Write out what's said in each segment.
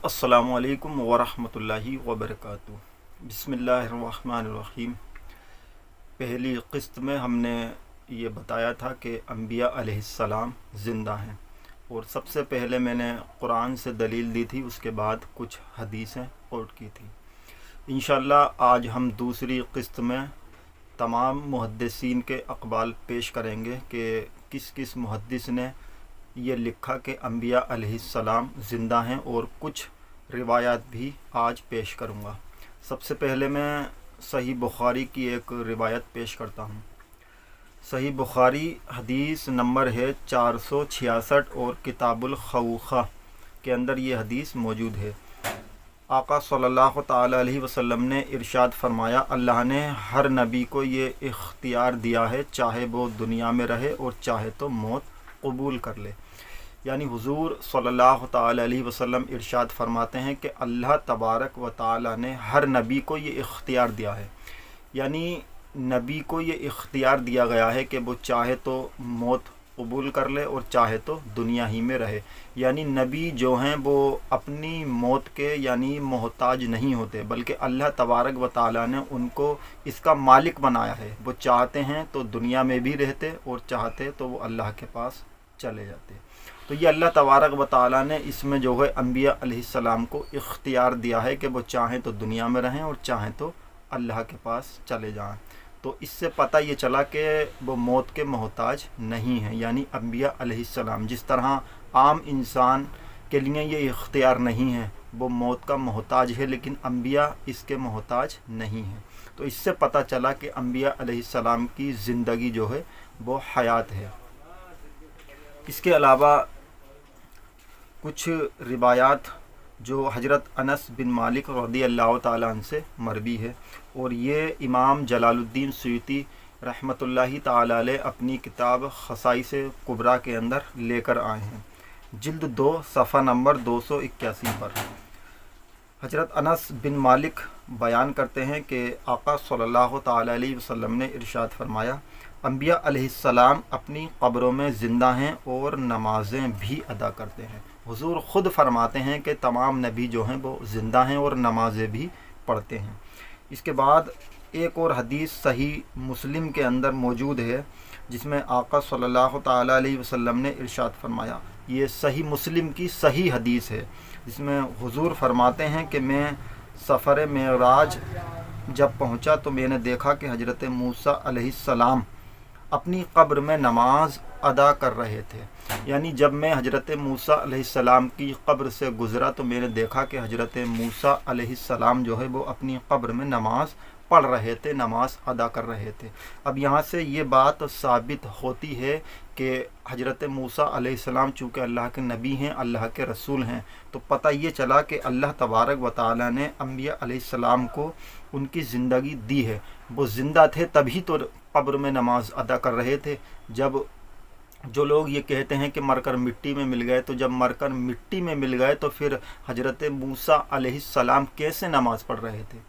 السلام علیکم ورحمۃ اللہ وبرکاتہ۔ بسم اللہ الرحمن الرحیم۔ پہلی قسط میں ہم نے یہ بتایا تھا کہ انبیاء علیہ السلام زندہ ہیں، اور سب سے پہلے میں نے قرآن سے دلیل دی تھی، اس کے بعد کچھ حدیثیں کوٹ کی تھی۔ انشاءاللہ آج ہم دوسری قسط میں تمام محدثین کے اقوال پیش کریں گے کہ کس کس محدث نے یہ لکھا کہ انبیاء علیہ السلام زندہ ہیں، اور کچھ روایات بھی آج پیش کروں گا۔ سب سے پہلے میں صحیح بخاری کی ایک روایت پیش کرتا ہوں۔ صحیح بخاری حدیث نمبر ہے 466، اور کتاب الخوخہ کے اندر یہ حدیث موجود ہے۔ آقا صلی اللہ تعالی علیہ وسلم نے ارشاد فرمایا، اللہ نے ہر نبی کو یہ اختیار دیا ہے، چاہے وہ دنیا میں رہے اور چاہے تو موت قبول کر لے۔ یعنی حضور صلی اللہ تعالی علیہ وسلم ارشاد فرماتے ہیں کہ اللہ تبارک و تعالی نے ہر نبی کو یہ اختیار دیا ہے، یعنی نبی کو یہ اختیار دیا گیا ہے کہ وہ چاہے تو موت قبول کر لے اور چاہے تو دنیا ہی میں رہے۔ یعنی نبی جو ہیں وہ اپنی موت کے یعنی محتاج نہیں ہوتے، بلکہ اللہ تبارک و تعالی نے ان کو اس کا مالک بنایا ہے۔ وہ چاہتے ہیں تو دنیا میں بھی رہتے، اور چاہتے تو وہ اللہ کے پاس چلے جاتے۔ تو یہ اللہ تبارک و تعالی نے اس میں جو ہے انبیاء علیہ السلام کو اختیار دیا ہے کہ وہ چاہیں تو دنیا میں رہیں اور چاہیں تو اللہ کے پاس چلے جائیں۔ تو اس سے پتہ یہ چلا کہ وہ موت کے محتاج نہیں ہیں، یعنی انبیاء علیہ السلام جس طرح عام انسان کے لیے یہ اختیار نہیں ہے، وہ موت کا محتاج ہے، لیکن انبیاء اس کے محتاج نہیں ہیں۔ تو اس سے پتہ چلا کہ انبیاء علیہ السلام کی زندگی جو ہے وہ حیات ہے۔ اس کے علاوہ کچھ روایات جو حضرت انس بن مالک رضی اللہ تعالیٰ عنہ سے مروی ہے، اور یہ امام جلال الدین سیوطی رحمۃ اللہ تعالیٰ علیہ اپنی کتاب خصائص کبریٰ کے اندر لے کر آئے ہیں، جلد 2 صفحہ نمبر 281 پر۔ حضرت انس بن مالک بیان کرتے ہیں کہ آقا صلی اللہ تعالیٰ علیہ وسلم نے ارشاد فرمایا، انبیاء علیہ السلام اپنی قبروں میں زندہ ہیں اور نمازیں بھی ادا کرتے ہیں۔ حضور خود فرماتے ہیں کہ تمام نبی جو ہیں وہ زندہ ہیں اور نمازیں بھی پڑھتے ہیں۔ اس کے بعد ایک اور حدیث صحیح مسلم کے اندر موجود ہے، جس میں آقا صلی اللہ تعالیٰ علیہ وسلم نے ارشاد فرمایا، یہ صحیح مسلم کی صحیح حدیث ہے، جس میں حضور فرماتے ہیں کہ میں سفر معراج جب پہنچا تو میں نے دیکھا کہ حضرت موسیٰ علیہ السلام اپنی قبر میں نماز ادا کر رہے تھے۔ یعنی جب میں حضرت موسیٰ علیہ السلام کی قبر سے گزرا تو میں نے دیکھا کہ حضرت موسیٰ علیہ السلام جو ہے وہ اپنی قبر میں نماز پڑھ رہے تھے، نماز ادا کر رہے تھے۔ اب یہاں سے یہ بات ثابت ہوتی ہے کہ حضرت موسیٰ علیہ السلام چونکہ اللہ کے نبی ہیں، اللہ کے رسول ہیں، تو پتہ یہ چلا کہ اللہ تبارک و تعالی نے انبیاء علیہ السلام کو ان کی زندگی دی ہے۔ وہ زندہ تھے تبھی تو قبر میں نماز ادا کر رہے تھے۔ جب جو لوگ یہ کہتے ہیں کہ مر کر مٹی میں مل گئے، تو جب مر کر مٹی میں مل گئے تو پھر حضرت موسیٰ علیہ السلام کیسے نماز پڑھ رہے تھے؟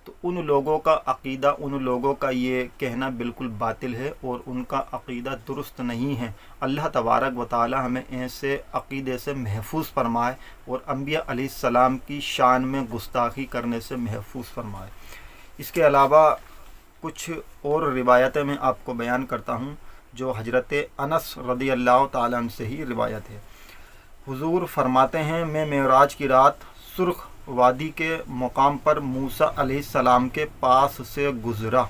تو ان لوگوں کا عقیدہ، ان لوگوں کا یہ کہنا بالکل باطل ہے، اور ان کا عقیدہ درست نہیں ہے۔ اللہ تبارک و تعالی ہمیں ایسے عقیدے سے محفوظ فرمائے، اور انبیاء علیہ السلام کی شان میں گستاخی کرنے سے محفوظ فرمائے۔ اس کے علاوہ کچھ اور روایتیں میں آپ کو بیان کرتا ہوں جو حضرت انس رضی اللہ تعالیٰ عنہ سے ہی روایت ہے۔ حضور فرماتے ہیں، میں معراج کی رات سرخ وادی کے مقام پر موسیٰ علیہ السلام کے پاس سے گزرا،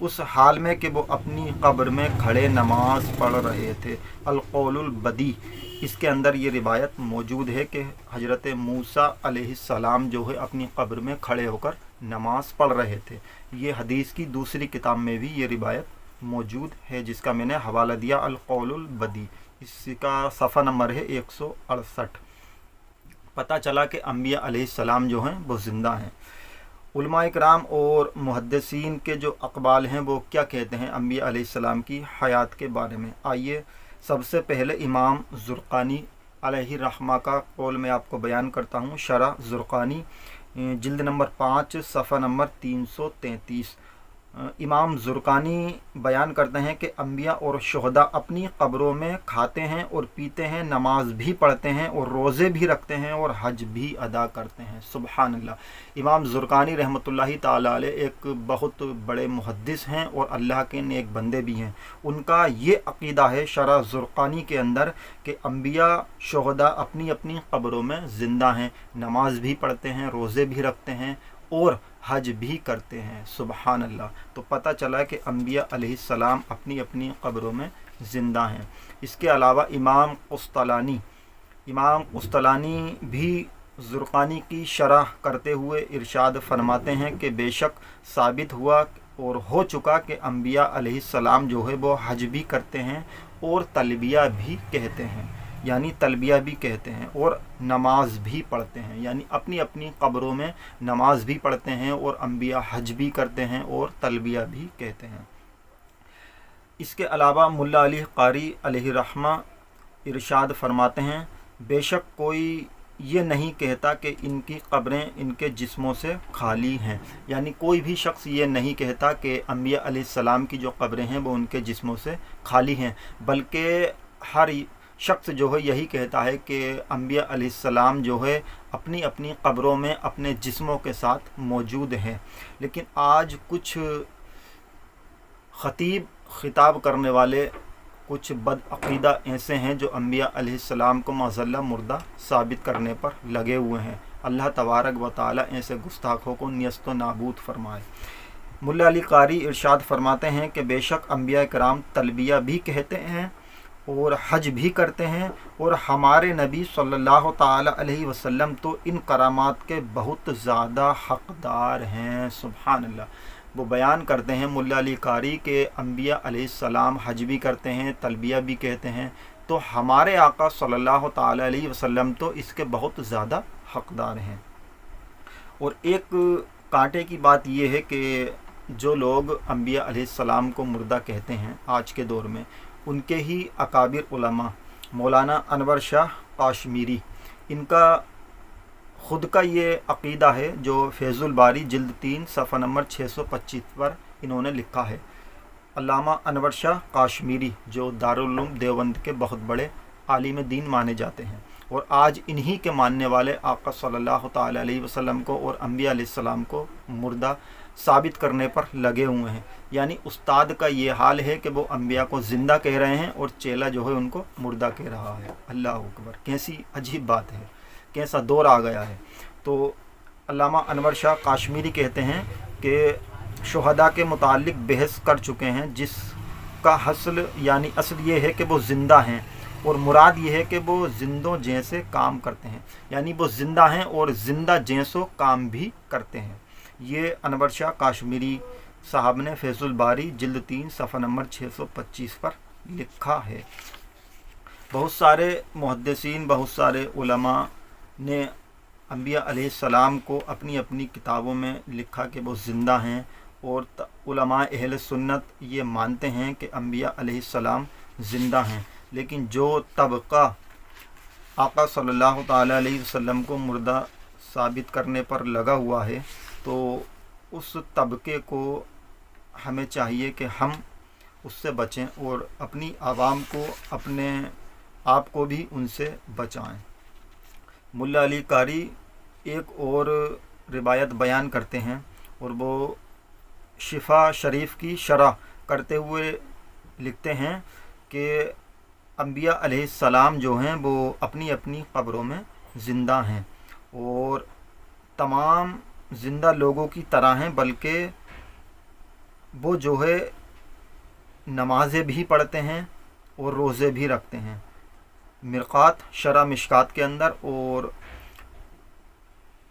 اس حال میں کہ وہ اپنی قبر میں کھڑے نماز پڑھ رہے تھے۔ القول البدی، اس کے اندر یہ روایت موجود ہے کہ حضرت موسیٰ علیہ السلام جو ہے اپنی قبر میں کھڑے ہو کر نماز پڑھ رہے تھے۔ یہ حدیث کی دوسری کتاب میں بھی یہ روایت موجود ہے، جس کا میں نے حوالہ دیا القول البدی، اس کا صفحہ نمبر ہے 168۔ پتہ چلا کہ انبیاء علیہ السلام جو ہیں وہ زندہ ہیں۔ علماء کرام اور محدثین کے جو اقوال ہیں وہ کیا کہتے ہیں انبیاء علیہ السلام کی حیات کے بارے میں، آئیے سب سے پہلے امام زرقانی علیہ الرحمہ کا قول میں آپ کو بیان کرتا ہوں۔ شرح زرقانی جلد نمبر 5 صفحہ نمبر 333۔ इमाम ज़ुरक़ानी बयान करते हैं कि अम्बिया और शुहदा अपनी क़ब्रों में खाते हैं और पीते हैं, नमाज भी पढ़ते हैं और रोज़े भी रखते हैं और हज भी अदा करते हैं। सुबहान अल्लाह। इमाम ज़ुरक़ानी रहमतुल्लाहि ताला अलैह एक बहुत बड़े मुहद्दिस हैं और अल्लाह के नेक बंदे भी हैं। उनका ये अक़ीदा है शरह ज़ुरक़ानी के अंदर कि अम्बिया शुहदा अपनी अपनी क़ब्रों में ज़िंदा हैं, नमाज भी पढ़ते हैं, रोज़े भी रखते हैं और हज भी करते हैं। सुबहान अल्लाह। तो पता चला कि अम्बिया अलैहिस्सलाम अपनी अपनी क़ब्रों में ज़िंदा हैं। इसके अलावा इमाम कुस्तलानी भी ज़ुरक़ानी की शरह करते हुए इरशाद फरमाते हैं कि बेशक साबित हुआ और हो चुका कि अम्बिया अलैहिस्सलाम जो है वो हज भी करते हैं और तलबिया भी कहते हैं, यानी तलबिया भी कहते हैं और नमाज भी पढ़ते हैं, यानी अपनी अपनी क़ब्रों में नमाज भी पढ़ते हैं और अम्बिया हज भी करते हैं और तलबिया भी कहते हैं। इसके अलावा मुल्ला अली कारी अलैहि रहमा इरशाद फरमाते हैं, बेशक कोई ये नहीं कहता कि इनकी क़ब्रें इनके जिस्मों से खाली हैं, यानी कोई भी शख्स ये नहीं कहता कि अम्बिया अलैहिस्सलाम की जो क़ब्रें हैं वो उनके जिस्मों से खाली हैं, बल्कि हर शख्स जो है यही कहता है कि अम्बिया अलैहिस्सलाम जो है अपनी अपनी क़ब्रों में अपने जिस्मों के साथ मौजूद हैं। लेकिन आज कुछ ख़तीब ख़िताब करने वाले कुछ बदअक़ीदा ऐसे हैं जो अम्बिया अलैहिस्सलाम को माज़अल्लाह मुर्दा साबित करने पर लगे हुए हैं। अल्लाह तबारक व तआला ऐसे गुस्ताखों को नियस्त व नाबूद फरमाए। मुल्ला अली कारी इरशाद फरमाते हैं कि बेशक अम्बिया कराम तलबिया भी कहते हैं और हज भी करते हैं और हमारे नबी सल्लल्लाहु ताला अलैहि वसल्लम तो इन करामात के बहुत ज़्यादा हक़दार हैं। सुभान अल्लाह। वो बयान करते हैं मुल्ला अली कारी के अम्बिया अलैहिस्सलाम हज भी करते हैं, तलबिया भी कहते हैं, तो हमारे आका सल्लल्लाहु ताला अलैहि वसल्लम तो इसके बहुत ज़्यादा हक़दार हैं। और एक कांटे की बात यह है कि जो लोग अम्बिया अलैहिस्सलाम को मुर्दा कहते हैं आज के दौर में, उनके ही अकाबिर उलमा मौलाना अनवर शाह काश्मीरी, इनका ख़ुद का ये अक़ीदा है जो फैज़ुल बारी जिल्द 3 सफ़ा नंबर 625 पर इन्होंने लिखा है। अल्लामा अनवर शाह काश्मीरी जो दारुल उलूम देवबंद के बहुत बड़े आलिम दीन माने जाते हैं और आज इन्हीं के मानने वाले आका सल्लल्लाहु ताला अलैहि वसल्लम को और अम्बिया अलैहिस्सलाम को मुर्दा साबित करने पर लगे हुए हैं। यानी उस्ताद का ये हाल है कि वो अम्बिया को ज़िंदा कह रहे हैं और चेला जो है उनको मुर्दा कह रहा है। अल्लाह अकबर। कैसी अजीब बात है, कैसा दौर आ गया है। तो अल्लामा अनवर शाह काश्मीरी कहते हैं कि शुहदा के मुताल्लिक बहस कर चुके हैं, जिसका हसल यानी असल ये है कि वो ज़िंदा हैं और मुराद ये है कि वो जिंदों जैसे काम करते हैं, यानी वो ज़िंदा हैं और ज़िंदा जैसो काम भी करते हैं। ये अनवर शाह काश्मीरी साहब ने फैज़ुल बारी जिल्द 3 सफ़ा नंबर 625 पर लिखा है। बहुत सारे मुहद्दिसीन, बहुत सारे उलमा ने अम्बिया अलैहिस्सलाम को अपनी अपनी किताबों में लिखा कि वो ज़िंदा हैं और उलमा अहले सुन्नत ये मानते हैं कि अम्बिया अलैहिस्सलाम ज़िंदा हैं। लेकिन जो तबका आका सल्लल्लाहु ताला अलैहि वसल्लम को मुर्दा साबित करने पर लगा हुआ है, तो उस तबके को हमें चाहिए कि हम उससे बचें और अपनी आवाम को, अपने आप को भी उनसे बचाएं। मुल्ला अली कारी एक और रिवायत बयान करते हैं और वो शिफा शरीफ की शरह करते हुए लिखते हैं कि अम्बिया अलैहिस्सलाम जो हैं वो अपनी अपनी क़ब्रों में ज़िंदा हैं और तमाम ज़िंदा लोगों की तरह हैं, बल्कि वो जो है नमाज़ें भी पढ़ते हैं और रोज़े भी रखते हैं। मिरक़ात शरह मिशकात के अंदर और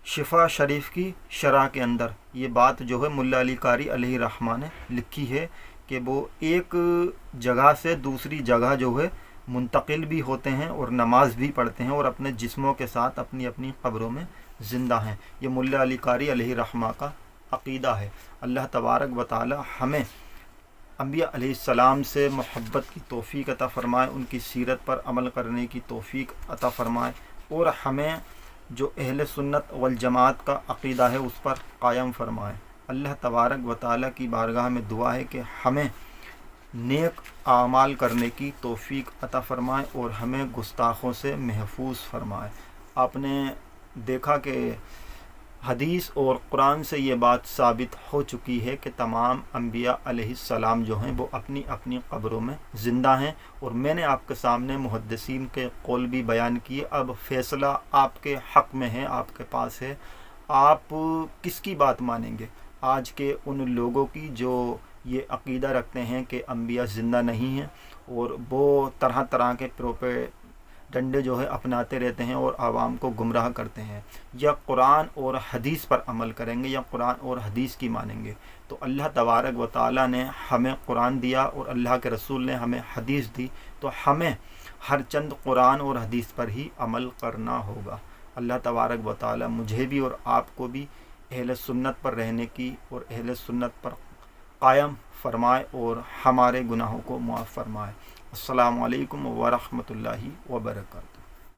शिफा शरीफ की शरह के अंदर ये बात जो है मुल्ला अली कारी अलैहि रहमा ने लिखी है कि वो एक जगह से दूसरी जगह जो है मुंतकिल भी होते हैं और नमाज भी पढ़ते हैं और अपने जिस्मों के साथ अपनी अपनी क़ब्रों में ज़िंदा हैं। ये मुल्ला अली कारी अलैहि रहमा का अक़ीदा है। अल्लाह तबारक व तआला हमें अम्बिया अलैहिस्सलाम से मोहब्बत की तौफ़ीक अता फ़रमाए, उनकी सीरत पर अमल करने की तौफ़ीक अता फ़रमाए और हमें जो अहले सुन्नत वल जमात का अक़ीदा है उस पर कायम फ़रमाए। اللہ तबारक व तआला की बारगाह में दुआ है कि हमें नेक आमाल करने की तौफीक अता फ़रमाए और हमें गुस्ताखों से महफूज फरमाए। आपने देखा कि हदीस और कुरान से ये बात साबित हो चुकी है कि तमाम अम्बिया अलैहिस्सलाम जो हैं वो अपनी अपनी क़ब्रों में ज़िंदा हैं, और मैंने आपके सामने मुहद्दिसीन के कौल भी बयान किए। अब फ़ैसला आपके हक़ में है, आपके पास है, आप किसकी बात मानेंगे? आज के उन लोगों की जो ये अक़ीदा रखते हैं कि अम्बिया ज़िंदा नहीं हैं और वो तरह तरह के प्रोपेगंडे जो है अपनाते रहते हैं और आवाम को गुमराह करते हैं, या कुरान और हदीस पर अमल करेंगे या कुरान और हदीस की मानेंगे? तो अल्लाह तबारक व तआला ने हमें कुरान दिया और अल्लाह के रसूल ने हमें हदीस दी, तो हमें हर चंद कुरान और हदीस पर ही अमल करना होगा। अल्लाह तबारक व तआला मुझे भी और आपको भी अहले सुन्नत पर रहने की और अहले सुन्नत पर कायम फरमाए और हमारे गुनाहों को मुआफ़ फरमाए। अस्सलामु अलैकुम व रहमतुल्लाहि व बरकातहू।